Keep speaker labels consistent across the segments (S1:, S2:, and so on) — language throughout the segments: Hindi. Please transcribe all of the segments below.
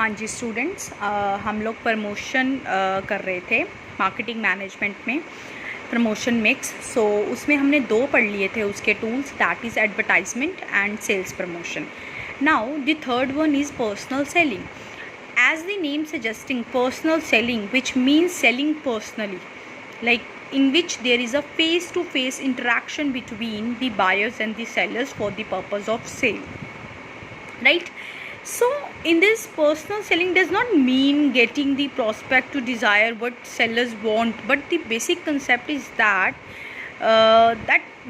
S1: हाँ जी स्टूडेंट्स, हम लोग प्रमोशन कर रहे थे मार्केटिंग मैनेजमेंट में, प्रमोशन मिक्स। सो उसमें हमने 2 पढ़ लिए थे उसके tools, that is advertisement and sales promotion. Now the third one is personal selling. As the name suggesting, personal selling, which means selling personally, like in which there is a face-to-face interaction between the buyers and the sellers for the purpose of sale, right? So in this, personal selling does not mean getting the prospect to desire what sellers want, but the basic concept is that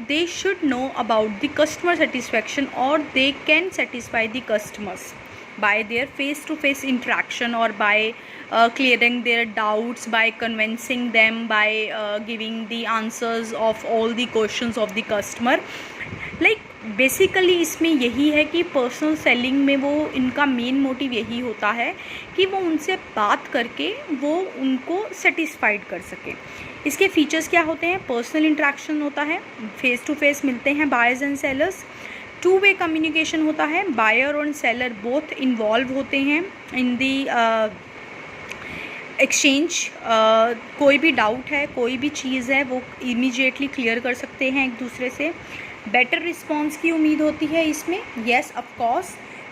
S1: they should know about the customer satisfaction, or they can satisfy the customers by their face-to-face interaction, or by clearing their doubts, by convincing them, by giving the answers of all the questions of the customer. Like basically इसमें यही है कि पर्सनल सेलिंग में वो इनका मेन मोटिव यही होता है कि वो उनसे बात करके वो उनको सेटिस्फाइड कर सके। इसके फीचर्स क्या होते हैं? पर्सनल इंटरेक्शन होता है, फेस टू फेस मिलते हैं buyers and sellers, two way communication होता है, बायर और सेलर बोथ इन्वॉल्व होते हैं इन दी एक्सचेंज। कोई भी डाउट है, कोई भी चीज़ है, वो इमीडिएटली क्लियर कर सकते हैं एक दूसरे से। बेटर रिस्पॉन्स की उम्मीद होती है इसमें, येस ऑफ कोर्स,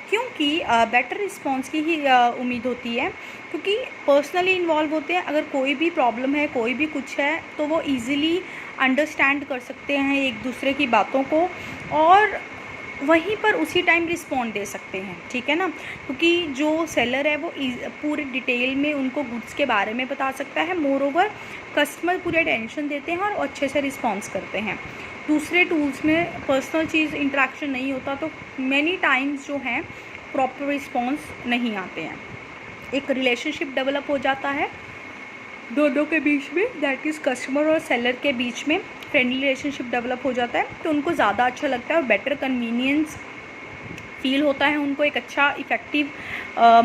S1: क्योंकि बेटर रिस्पॉन्स की ही उम्मीद होती है, क्योंकि पर्सनली इन्वॉल्व होते हैं। अगर कोई भी प्रॉब्लम है, कोई भी कुछ है, तो वो इजीली अंडरस्टैंड कर सकते हैं एक दूसरे की बातों को, और वहीं पर उसी टाइम रिस्पॉन्ड दे सकते हैं, ठीक है ना? क्योंकि जो सेलर है वो पूरे डिटेल में उनको गुड्स के बारे में बता सकता है। मोर ओवर कस्टमर पूरे अटेंशन देते हैं और अच्छे से रिस्पॉन्स करते हैं। दूसरे टूल्स में पर्सनल चीज़ इंटरेक्शन नहीं होता, तो मैनी टाइम्स जो हैं प्रॉपर रिस्पॉन्स नहीं आते हैं। एक रिलेशनशिप डेवलप हो जाता है दोनों के बीच में, दैट इज़ कस्टमर और सेलर के बीच में फ्रेंडली रिलेशनशिप डेवलप हो जाता है, तो उनको ज़्यादा अच्छा लगता है और बेटर कन्वीनियंस फील होता है उनको, एक अच्छा इफ़ेक्टिव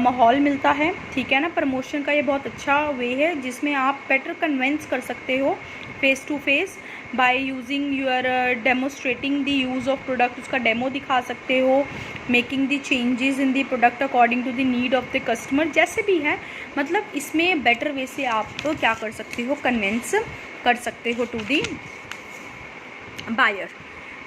S1: माहौल मिलता है, ठीक है ना? प्रमोशन का ये बहुत अच्छा वे है जिसमें आप बेटर कन्विंस कर सकते हो face to face by using your demonstrating the use of product. उसका डेमो दिखा सकते हो, making the changes in the product according to the need of the customer, जैसे भी है। मतलब इसमें बेटर वे से आप तो क्या कर सकते हो, कन्विंस कर सकते हो टू दी बायर।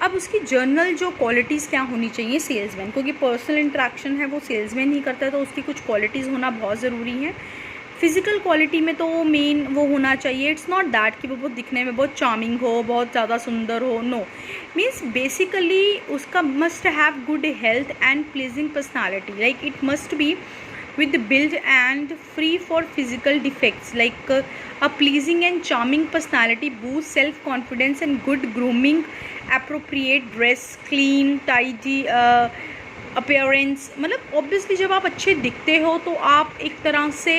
S1: अब उसकी जर्नल जो क्वालिटीज़ क्या होनी चाहिए सेल्समैन, क्योंकि पर्सनल इंटरेक्शन है वो सेल्समैन ही करता है, तो उसकी कुछ क्वालिटीज़ होना बहुत ज़रूरी है। फिज़िकल क्वालिटी में तो मेन वो होना चाहिए, इट्स नॉट दैट कि वो बहुत दिखने में बहुत चार्मिंग हो, बहुत ज़्यादा सुंदर हो, नो। मीन्स बेसिकली उसका must have good health and pleasing personality, like it must be with build and free for physical defects, like a pleasing and charming personality boosts self confidence and good grooming, appropriate dress, clean tidy appearance। मतलब ऑब्वियसली जब आप अच्छे दिखते हो तो आप एक तरह से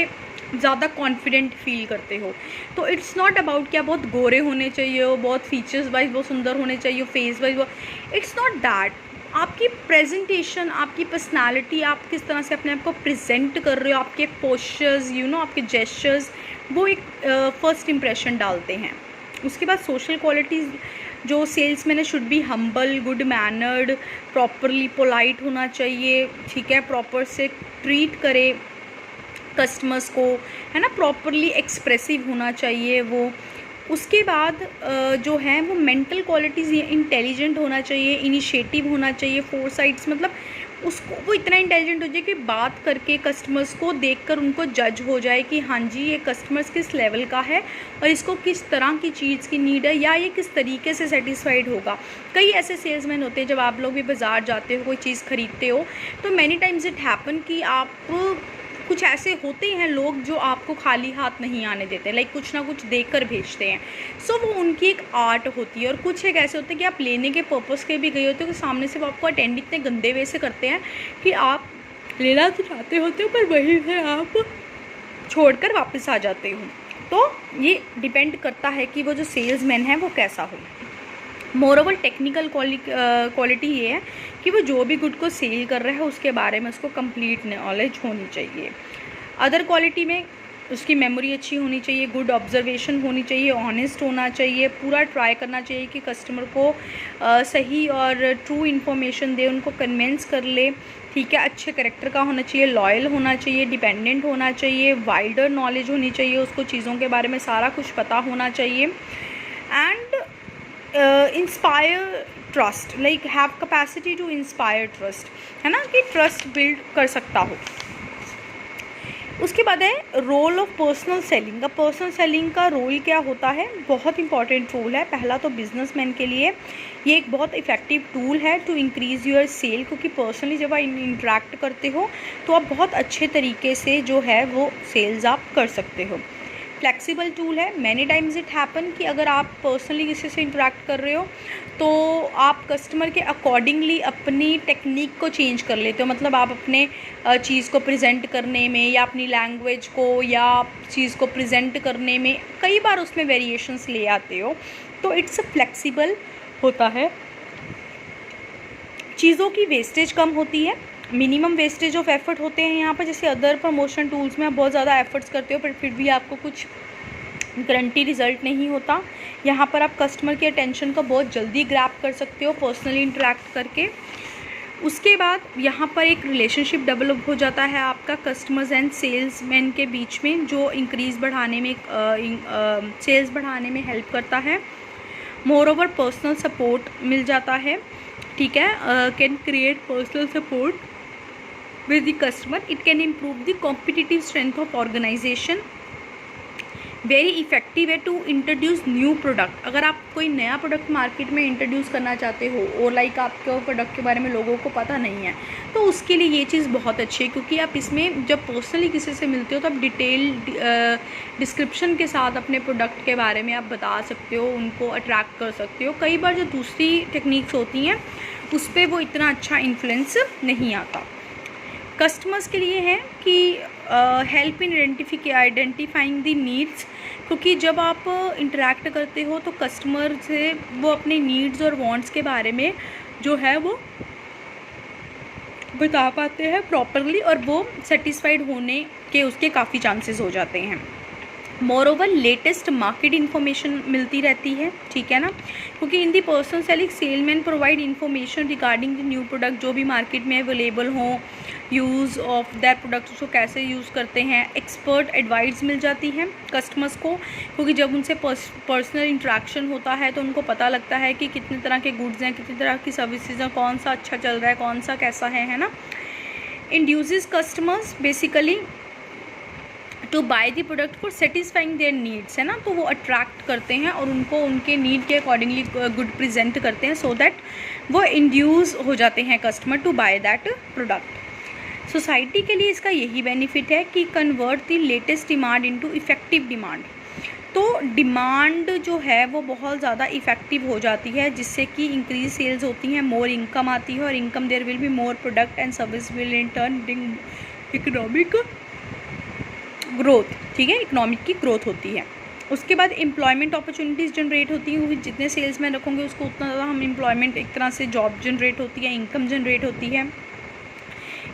S1: ज़्यादा कॉन्फिडेंट फील करते हो। तो इट्स नॉट अबाउट कि आप बहुत गोरे होने चाहिए हो, बहुत फीचर्स वाइज बहुत सुंदर होने चाहिए, face wise, it's not that. आपकी प्रेजेंटेशन, आपकी पर्सनालिटी, आप किस तरह से अपने आप को प्रेजेंट कर रहे हो, आपके पोस्चर्स, आपके जेस्चर्स, वो एक फर्स्ट इम्प्रेशन डालते हैं। उसके बाद सोशल क्वालिटीज़, जो सेल्समैन है should be humble, good mannered, properly polite होना चाहिए, ठीक है? प्रॉपर से ट्रीट करे कस्टमर्स को, है ना? प्रॉपरली एक्सप्रेसिव होना चाहिए वो। उसके बाद जो है वो मेंटल क्वालिटीज़, इंटेलिजेंट होना चाहिए, इनिशिएटिव होना चाहिए, फोरसाइट्स, मतलब उसको वो इतना इंटेलिजेंट हो जाए कि बात करके कस्टमर्स को देखकर उनको जज हो जाए कि हाँ जी ये कस्टमर्स किस लेवल का है और इसको किस तरह की चीज़ की नीड है, या ये किस तरीके से सेटिस्फाइड होगा। कई ऐसे सेल्समैन होते हैं, जब आप लोग भी बाज़ार जाते हो, कोई चीज़ ख़रीदते हो, तो मैनी टाइम्स इट हैपन कि आप कुछ ऐसे होते हैं लोग जो आपको खाली हाथ नहीं आने देते, लाइक कुछ ना कुछ देकर भेजते हैं। सो वो उनकी एक आर्ट होती है। और कुछ एक ऐसे होते हैं कि आप लेने के पर्पज़ के भी गए होते हो, कि सामने से वो आपको अटेंड इतने गंदे वे से करते हैं कि आप लेना तो चाहते होते हो पर वहीं से आप छोड़कर वापस आ जाते हो। तो ये डिपेंड करता है कि वो जो सेल्समैन है वो कैसा हो। मोरओवर टेक्निकल क्वालिटी ये है कि वो जो भी गुड को सेल कर रहा है उसके बारे में उसको कंप्लीट नॉलेज होनी चाहिए। अदर क्वालिटी में उसकी मेमोरी अच्छी होनी चाहिए, गुड ऑब्जर्वेशन होनी चाहिए, ऑनेस्ट होना चाहिए, पूरा ट्राई करना चाहिए कि कस्टमर को सही और ट्रू इन्फॉर्मेशन दे, उनको कन्विंस कर ले, ठीक है, अच्छे करेक्टर का होना चाहिए, लॉयल होना चाहिए, डिपेंडेंट होना चाहिए, वाइडर नॉलेज होनी चाहिए, उसको चीज़ों के बारे में सारा कुछ पता होना चाहिए, and inspire trust, like have capacity to inspire trust, है ना, कि ट्रस्ट बिल्ड कर सकता हो। उसके बाद है रोल ऑफ पर्सनल सेलिंग। अब पर्सनल सेलिंग का रोल क्या होता है, बहुत इंपॉर्टेंट रोल है। पहला तो बिजनेसमैन के लिए ये एक बहुत इफ़ेक्टिव टूल है टू इंक्रीज़ योर सेल, क्योंकि पर्सनली जब आप इंटरेक्ट करते हो तो आप बहुत अच्छे तरीके से जो है वो सेल्स आप कर सकते हो। फ्लेक्सिबल टूल है, मैनी टाइम्स इट हैपन कि अगर आप पर्सनली किसी से इंटरेक्ट कर रहे हो तो आप कस्टमर के अकॉर्डिंगली अपनी टेक्निक को चेंज कर लेते हो। मतलब आप अपने चीज़ को प्रेजेंट करने में या अपनी लैंग्वेज को या चीज़ को प्रेजेंट करने में कई बार उसमें वेरिएशंस ले आते हो, तो इट्स फ्लेक्सिबल होता है। चीज़ों की वेस्टेज कम होती है, मिनिमम वेस्टेज ऑफ एफर्ट होते हैं यहाँ पर। जैसे अदर प्रमोशन टूल्स में आप बहुत ज़्यादा एफर्ट्स करते हो पर फिर भी आपको कुछ गारंटी रिज़ल्ट नहीं होता, यहाँ पर आप कस्टमर की अटेंशन को बहुत जल्दी ग्रैब कर सकते हो पर्सनली इंटरेक्ट करके। उसके बाद यहाँ पर एक रिलेशनशिप डेवलप हो जाता है आपका कस्टमर्स एंड सेल्समैन के बीच में, जो इंक्रीज़ बढ़ाने में सेल्स बढ़ाने में हेल्प करता है। मोर ओवर पर्सनल सपोर्ट मिल जाता है, ठीक है, can create personal support with the customer. It can improve the competitive strength of organization. Very effective है टू इंट्रोड्यूस न्यू प्रोडक्ट। अगर आप कोई नया प्रोडक्ट मार्केट में इंट्रोड्यूस करना चाहते हो और लाइक आपके प्रोडक्ट के बारे में लोगों को पता नहीं है, तो उसके लिए ये चीज़ बहुत अच्छी है, क्योंकि आप इसमें जब पर्सनली किसी से मिलते हो तो आप डिटेल डिस्क्रिप्शन के साथ अपने प्रोडक्ट के बारे में आप बता सकते हो, उनको अट्रैक्ट कर सकते हो। कई बार जो दूसरी टेक्निक्स होती हैं उस पर वो इतना अच्छा इन्फ्लुएंस नहीं आता। कस्टमर्स के लिए है कि help in identifying the needs, क्योंकि जब आप इंटरेक्ट करते हो तो कस्टमर से वो अपने नीड्स और वांट्स के बारे में जो है वो बता पाते हैं प्रॉपरली और वो सेटिस्फाइड होने के उसके काफ़ी चांसेस हो जाते हैं। Moreover latest market information मिलती रहती है, ठीक है ना, क्योंकि in the personal selling salesman provide information regarding the new product जो भी मार्केट में अवेलेबल हो, यूज़ ऑफ दैट प्रोडक्ट उसको कैसे यूज़ करते हैं। एक्सपर्ट एडवाइस मिल जाती है कस्टमर्स को, क्योंकि जब उनसे पर्सनल इंट्रैक्शन होता है तो उनको पता लगता है कि कितने तरह के गुड्स हैं, कितनी तरह की सर्विसेज हैं, कौन सा अच्छा चल रहा है, कौन सा कैसा है ना। Induces customers basically to buy the product for satisfying their needs, है ना, तो वो अट्रैक्ट करते हैं और उनको उनके नीड के अकॉर्डिंगली गुड प्रेजेंट करते हैं, सो दैट वो इंड्यूस हो जाते हैं customer to buy that product. Society के लिए इसका यही बेनिफिट है कि convert the latest demand into effective demand. तो डिमांड जो है वो बहुत ज़्यादा इफ़ेक्टिव हो जाती है, जिससे कि इंक्रीज सेल्स होती हैं, मोर इनकम आती है और income there will be more product and service will in turn bring economic growth, ठीक है, इकोनॉमिक की ग्रोथ होती है। उसके बाद एम्प्लॉयमेंट अपॉर्चुनिटीज़ जनरेट होती हैं, क्योंकि जितने सेल्स मैन रखोगे उसको उतना ज़्यादा हम एम्प्लॉयमेंट एक तरह से जॉब जनरेट होती है, इनकम जनरेट होती है।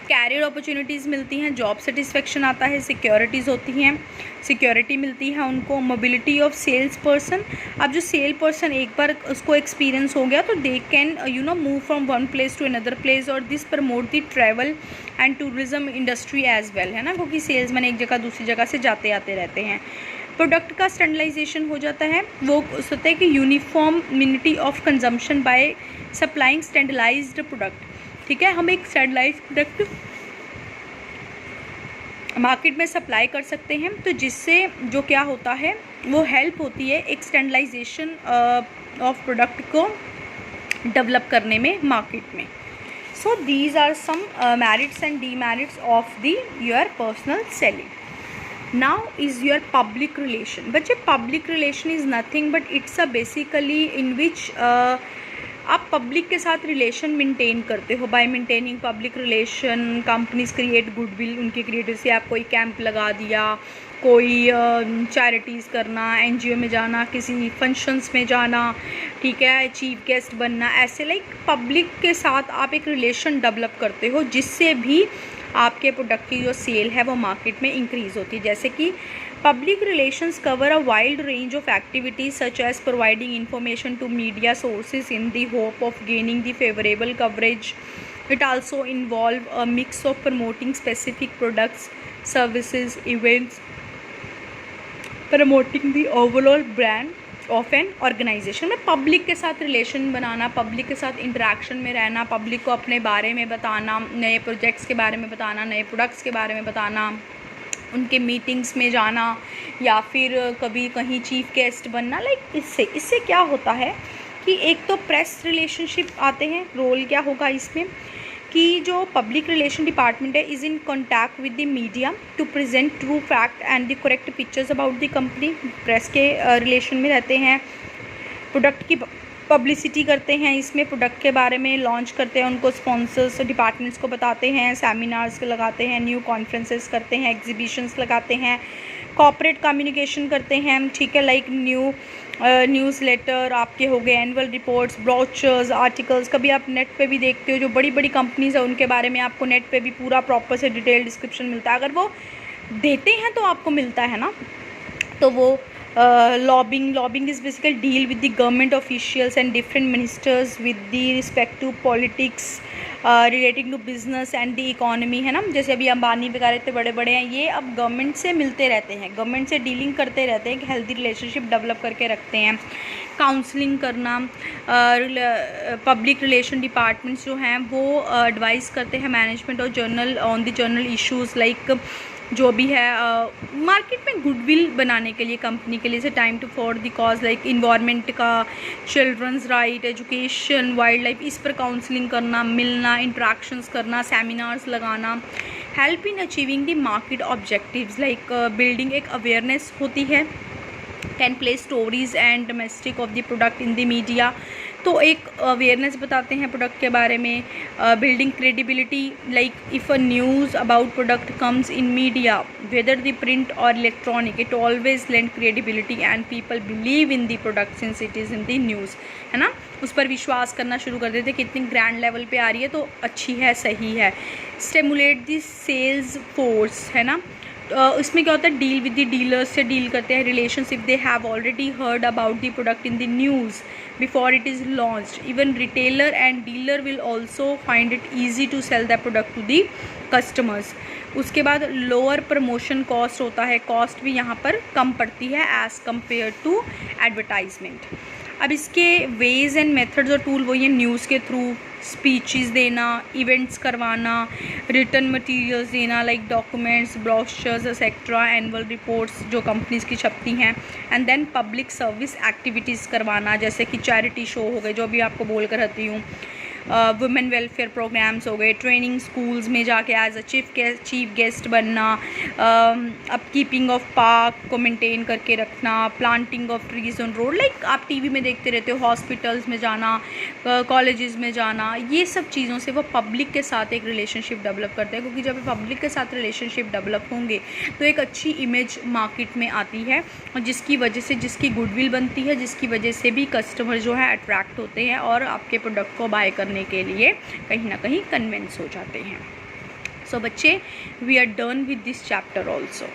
S1: कैरियर अपॉर्चुनिटीज़ मिलती हैं, जॉब सेटिस्फेक्शन आता है, सिक्योरिटीज़ होती हैं, सिक्योरिटी मिलती है उनको। मोबिलिटी ऑफ सेल्स पर्सन, अब जो सेल पर्सन एक बार उसको एक्सपीरियंस हो गया तो they can move from one place to another place, और this promote the travel and tourism industry as well, है ना, क्योंकि सेल्समैन एक जगह दूसरी जगह से जाते आते रहते हैं। प्रोडक्ट का स्टैंडर्डाइजेशन हो जाता है, वो होता है कि uniformity of consumption by supplying standardised product, ठीक है, हम एक स्टैंडर्डाइज्ड प्रोडक्ट मार्केट में सप्लाई कर सकते हैं, तो जिससे जो क्या होता है वो हेल्प होती है एक स्टैंडर्डाइजेशन ऑफ प्रोडक्ट को डेवलप करने में मार्केट में। So these are some merits and demerits of the your personal selling. Now is your public relation. बच्चे public relation is nothing but it's a basically in which आप पब्लिक के साथ रिलेशन मेंटेन करते हो। By maintaining public relation companies create goodwill, उनके क्रिएटिव से आप कोई कैंप लगा दिया, कोई चैरिटीज़ करना, एनजीओ में जाना, किसी फंक्शंस में जाना, ठीक है, चीफ गेस्ट बनना, ऐसे लाइक पब्लिक के साथ आप एक रिलेशन डेवलप करते हो, जिससे भी आपके प्रोडक्ट की जो सेल है वो मार्केट में इंक्रीज़ होती है। जैसे कि public relations cover a wide range of activities such as providing information to media sources in the hope of gaining the favorable coverage, It also involve a mix of promoting specific products, services, events, promoting the overall brand of an organization। में पब्लिक के साथ रिलेशन बनाना, पब्लिक के साथ इंटरेक्शन में रहना, पब्लिक को अपने बारे में बताना, नए प्रोजेक्ट्स के बारे में बताना, नए प्रोडक्ट्स के बारे में बताना, उनके मीटिंग्स में जाना या फिर कभी कहीं चीफ गेस्ट बनना। लाइक इससे क्या होता है कि एक तो प्रेस रिलेशनशिप आते हैं। रोल क्या होगा इसमें कि जो पब्लिक रिलेशन डिपार्टमेंट है is in contact with the media to present true fact and the correct pictures about the company. Press के रिलेशन में रहते हैं, प्रोडक्ट की पब्लिसिटी करते हैं, इसमें प्रोडक्ट के बारे में लॉन्च करते हैं, उनको स्पॉन्सर्स डिपार्टमेंट्स को बताते हैं, सेमिनार्स लगाते हैं, न्यू कॉन्फ्रेंसेस करते हैं, एग्जीबिशंस लगाते हैं, कॉर्पोरेट कम्युनिकेशन करते हैं, ठीक है, लाइक न्यूज़ लेटर आपके हो गए, एनुअल रिपोर्ट्स, ब्रोचर्स, आर्टिकल्स। कभी आप नेट पे भी देखते हो जो बड़ी बड़ी कंपनीज है उनके बारे में आपको नेट पे भी पूरा प्रॉपर से डिटेल डिस्क्रिप्शन मिलता है। अगर वो देते हैं तो आपको मिलता है ना। तो वो lobbying is basically deal with the government officials and different ministers with the respective politics relating to business and the economy, है ना। जैसे अभी अंबानी वगैरह इतने बड़े बड़े हैं, ये अब गवर्नमेंट से मिलते रहते हैं, गवर्नमेंट से डीलिंग करते रहते हैं, एक हेल्दी रिलेशनशिप डेवलप करके रखते हैं। काउंसलिंग करना, पब्लिक रिलेशन डिपार्टमेंट्स जो हैं वो एडवाइस करते हैं मैनेजमेंट और journal on the journal issues, like जो भी है मार्केट में गुडविल बनाने के लिए कंपनी के लिए से time to for the cause, like environment का, children's right, education, wild life, इस पर काउंसलिंग करना, मिलना, इंट्रैक्शंस करना, सेमिनार्स लगाना, help in achieving the market objectives, like building एक अवेयरनेस होती है, can play stories and domestic of the product in the media. तो एक अवेयरनेस बताते हैं प्रोडक्ट के बारे में, building credibility, like if a news about product comes in media whether the print और electronic, it always lend credibility and people believe in the product since it is in the news, है ना। उस पर विश्वास करना शुरू कर देते, कितनी ग्रैंड लेवल पे आ रही है तो अच्छी है, सही है। स्टिमुलेट द सेल्स फोर्स, है ना। इसमें क्या होता है, डील विद द डीलर्स से डील करते हैं, relationship they have already heard about the product in the news before it is launched. Even retailer and dealer will also find it easy to sell the product to the customers. उसके बाद लोअर प्रमोशन कॉस्ट होता है, कॉस्ट भी यहाँ पर कम पड़ती है एज़ कम्पेयर टू एडवर्टाइजमेंट। अब इसके वेज एंड मेथड्स और टूल वही है, न्यूज़ के थ्रू स्पीचेस देना, इवेंट्स करवाना, रिटर्न मटेरियल्स देना like documents, brochures etcetera, annual reports जो कंपनीज की छपती हैं, and then public service activities करवाना, जैसे कि चैरिटी शो हो गए जो भी आपको बोल कर रहती हूँ, वुमेन वेलफेयर प्रोग्राम्स हो गए, ट्रेनिंग स्कूल्स में जाके एज अ चीफ गेस्ट बनना, अपकीपिंग ऑफ पार्क को मेंटेन करके रखना, planting of trees on road, like आप टीवी में देखते रहते हो, हॉस्पिटल्स में जाना, कॉलेजेस में जाना, ये सब चीज़ों से वो पब्लिक के साथ एक रिलेशनशिप डेवलप करते हैं। क्योंकि जब पब्लिक के साथ रिलेशनशिप डेवलप होंगे तो एक अच्छी इमेज मार्केट में आती है, और जिसकी वजह से जिसकी गुडविल बनती है, जिसकी वजह से भी कस्टमर जो है अट्रैक्ट होते हैं और आपके प्रोडक्ट को बाय करने के लिए कहीं ना कहीं कन्विंस हो जाते हैं। सो बच्चे, we are done with this chapter also.